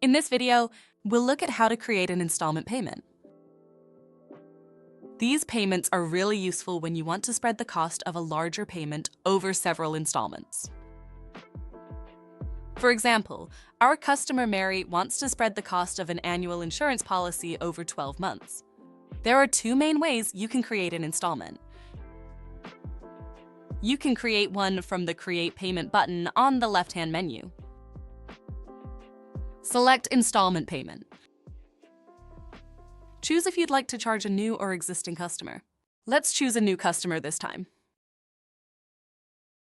In this video, we'll look at how to create an installment payment. These payments are really useful when you want to spread the cost of a larger payment over several installments. For example, our customer Mary wants to spread the cost of an annual insurance policy over 12 months. There are two main ways you can create an installment. You can create one from the Create Payment button on the left-hand menu. Select Installment Payment. Choose if you'd like to charge a new or existing customer. Let's choose a new customer this time.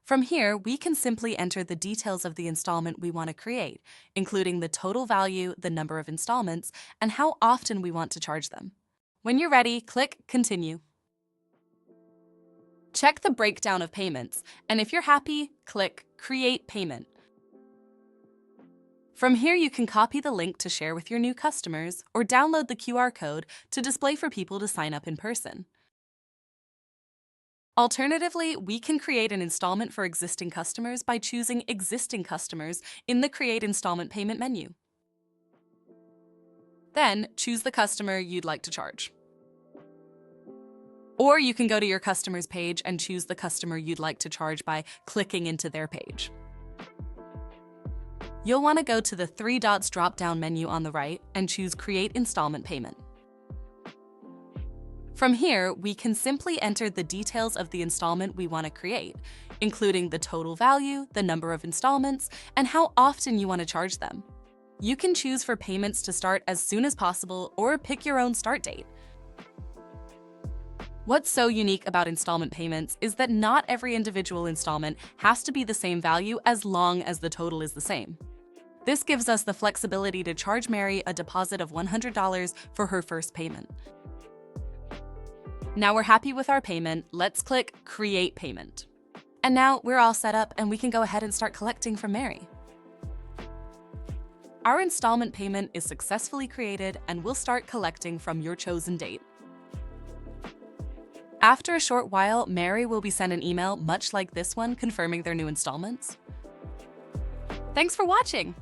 From here, we can simply enter the details of the installment we want to create, including the total value, the number of installments, and how often we want to charge them. When you're ready, click Continue. Check the breakdown of payments, and if you're happy, click Create Payment. From here, you can copy the link to share with your new customers or download the QR code to display for people to sign up in person. Alternatively, we can create an installment for existing customers by choosing Existing Customers in the Create Installment Payment menu. Then, choose the customer you'd like to charge. Or you can go to your customer's page and choose the customer you'd like to charge by clicking into their page. You'll want to go to the three dots drop-down menu on the right and choose Create Installment Payment. From here, we can simply enter the details of the installment we want to create, including the total value, the number of installments, and how often you want to charge them. You can choose for payments to start as soon as possible or pick your own start date. What's so unique about installment payments is that not every individual installment has to be the same value as long as the total is the same. This gives us the flexibility to charge Mary a deposit of $100 for her first payment. Now we're happy with our payment, let's click Create Payment. And now we're all set up and we can go ahead and start collecting from Mary. Our installment payment is successfully created and we'll start collecting from your chosen date. After a short while, Mary will be sent an email much like this one confirming their new installments. Thanks for watching!